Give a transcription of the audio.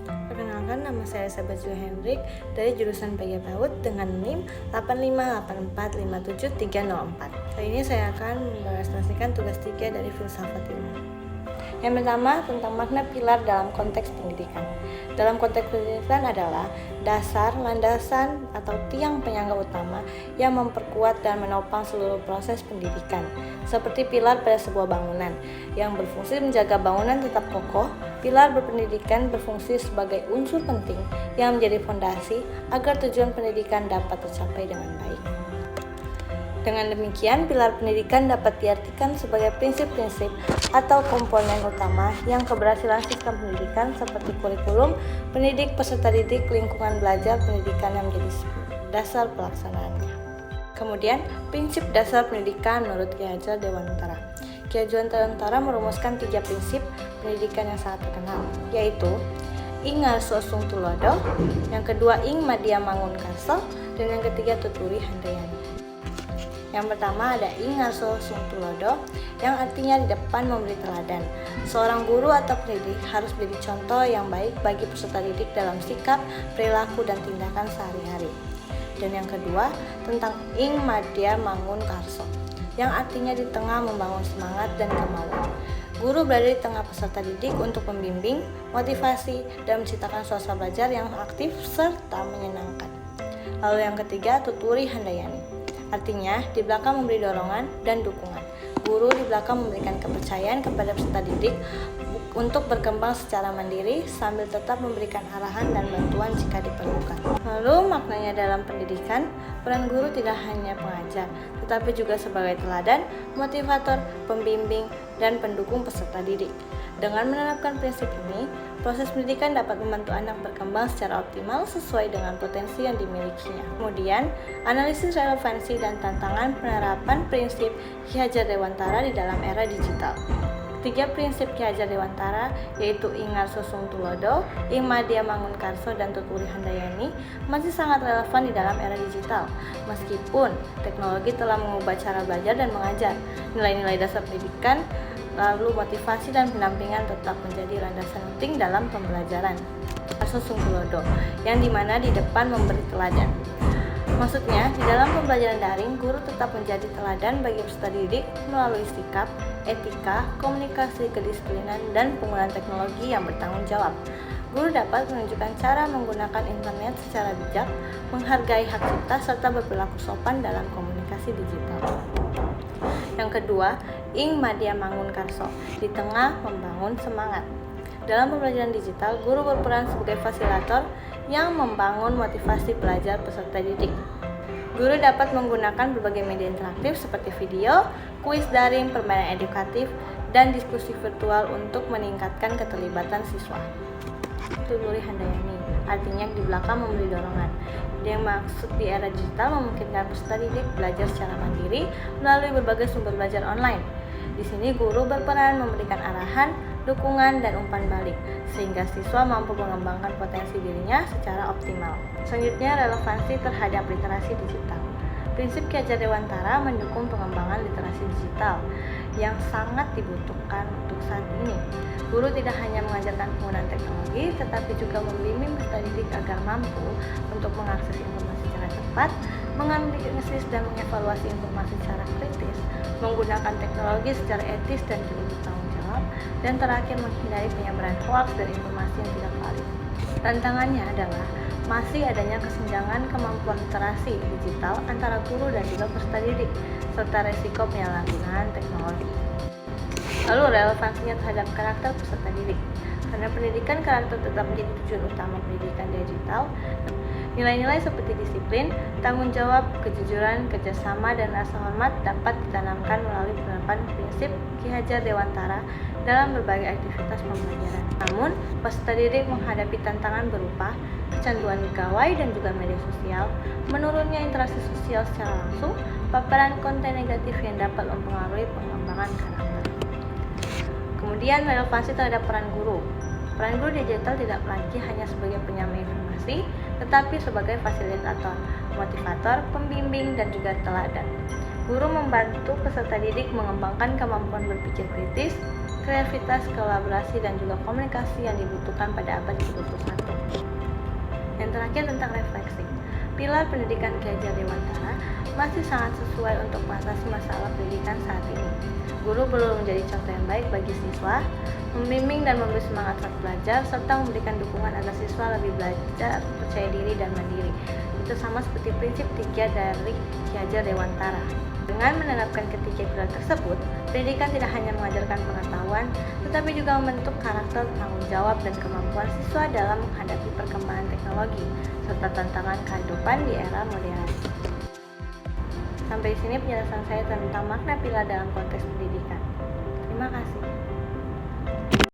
Perkenalkan, nama saya Elizabeth Joy Hendrik dari jurusan PG PAUD dengan NIM 858457304. Kali ini saya akan mempresentasikan tugas 3 dari filsafat ilmu. Yang pertama, tentang makna pilar dalam konteks pendidikan. Dalam konteks pendidikan adalah dasar, landasan, atau tiang penyangga utama yang memperkuat dan menopang seluruh proses pendidikan. Seperti pilar pada sebuah bangunan yang berfungsi menjaga bangunan tetap kokoh, pilar berpendidikan berfungsi sebagai unsur penting yang menjadi fondasi agar tujuan pendidikan dapat tercapai dengan baik. Dengan demikian, pilar pendidikan dapat diartikan sebagai prinsip-prinsip atau komponen utama yang keberhasilan sistem pendidikan seperti kurikulum, pendidik, peserta didik, lingkungan belajar, pendidikan yang menjadi dasar pelaksanaannya. Kemudian, prinsip dasar pendidikan menurut Ki Hajar Dewantara. Ki Hajar Dewantara merumuskan 3 prinsip pendidikan yang sangat terkenal, yaitu Ing Ngarso Sung Tulodo, yang kedua Ing Madya Mangun Karso, dan yang ketiga Tuturi Handayani. Yang pertama ada Ing Ngarso Sung Tulodo, yang artinya di depan memberi teladan. Seorang guru atau pendidik harus menjadi contoh yang baik bagi peserta didik dalam sikap, perilaku, dan tindakan sehari-hari. Dan yang kedua tentang Ing Madya Mangun Karso, yang artinya di tengah membangun semangat dan kemauan. Guru berada di tengah peserta didik untuk membimbing, motivasi, dan menciptakan suasana belajar yang aktif serta menyenangkan. Lalu yang ketiga, Tuturi Handayani. Artinya, di belakang memberi dorongan dan dukungan. Guru di belakang memberikan kepercayaan kepada peserta didik untuk berkembang secara mandiri sambil tetap memberikan arahan dan bantuan jika diperlukan. Lalu maknanya dalam pendidikan, peran guru tidak hanya pengajar, tetapi juga sebagai teladan, motivator, pembimbing, dan pendukung peserta didik. Dengan menerapkan prinsip ini, proses pendidikan dapat membantu anak berkembang secara optimal sesuai dengan potensi yang dimilikinya. Kemudian, analisis relevansi dan tantangan penerapan prinsip Ki Hajar Dewantara di dalam era digital. 3 prinsip Ki Hajar Dewantara, yaitu Ing Ngarso Sung Tulodo, Ing Madya Mangun Karso, dan Tuturi Handayani masih sangat relevan di dalam era digital. Meskipun teknologi telah mengubah cara belajar dan mengajar, nilai-nilai dasar pendidikan, lalu motivasi dan pendampingan tetap menjadi landasan penting dalam pembelajaran. Ngarso Sung Tulodo, yang dimana di depan memberi teladan. Maksudnya, di dalam pembelajaran daring, guru tetap menjadi teladan bagi peserta didik melalui sikap, etika, komunikasi, kedisiplinan, dan penggunaan teknologi yang bertanggung jawab. Guru dapat menunjukkan cara menggunakan internet secara bijak, menghargai hak cipta, serta berperilaku sopan dalam komunikasi digital. Yang kedua, Ing Madya Mangun Karso, di tengah membangun semangat. Dalam pembelajaran digital, guru berperan sebagai fasilitator yang membangun motivasi belajar peserta didik. Guru dapat menggunakan berbagai media interaktif seperti video, kuis daring, permainan edukatif, dan diskusi virtual untuk meningkatkan keterlibatan siswa. Tuturi Handayani, artinya di belakang memberi dorongan. Yang maksud di era digital memungkinkan peserta didik belajar secara mandiri melalui berbagai sumber belajar online. Di sini guru berperan memberikan arahan, dukungan, dan umpan balik, sehingga siswa mampu mengembangkan potensi dirinya secara optimal. Selanjutnya, relevansi terhadap literasi digital. Prinsip Ki Hajar Dewantara mendukung pengembangan literasi digital yang sangat dibutuhkan untuk saat ini. Guru tidak hanya mengajarkan penggunaan teknologi, tetapi juga membimbing peserta didik agar mampu untuk mengakses informasi secara cepat, menganalisis dan mengevaluasi informasi secara kritis, menggunakan teknologi secara etis dan juga bertanggung jawab, dan terakhir menghindari penyebaran hoaks dan informasi yang tidak valid. Tantangannya adalah masih adanya kesenjangan kemampuan literasi digital antara guru dan juga peserta didik, serta resiko penyalahgunaan teknologi. Lalu relevansinya terhadap karakter peserta didik. Karena pendidikan karakter tetap menjadi tujuan utama pendidikan digital, nilai-nilai seperti disiplin, tanggung jawab, kejujuran, kerjasama, dan rasa hormat dapat ditanamkan melalui penerapan prinsip Ki Hajar Dewantara dalam berbagai aktivitas pembelajaran. Namun, peserta didik menghadapi tantangan berupa kecanduan gawai dan juga media sosial, menurunnya interaksi sosial secara langsung, paparan konten negatif yang dapat mempengaruhi pengembangan karakter. Kemudian, relevansi terhadap peran guru. Peran guru digital tidak lagi hanya sebagai penyamai informasi, tetapi sebagai fasilitator, motivator, pembimbing, dan juga teladan. Guru membantu peserta didik mengembangkan kemampuan berpikir kritis, kreativitas, kolaborasi, dan juga komunikasi yang dibutuhkan pada abad ke-21. Yang terakhir tentang refleksi. Pilar pendidikan Ki Hajar Dewantara masih sangat sesuai untuk mengatasi masalah pendidikan saat ini. Guru perlu menjadi contoh yang baik bagi siswa, membimbing dan memberi semangat saat belajar, serta memberikan dukungan agar siswa lebih belajar, percaya diri, dan mandiri. Itu sama seperti prinsip 3 dari Ki Hajar Dewantara. Dengan menerapkan ketiga pilar tersebut, pendidikan tidak hanya mengajarkan pengetahuan, tetapi juga membentuk karakter, tanggung jawab, dan kemampuan siswa dalam menghadapi perkembangan teknologi, serta tantangan kehidupan di era modern. Sampai di sini penjelasan saya tentang makna pilar dalam konteks pendidikan. Terima kasih.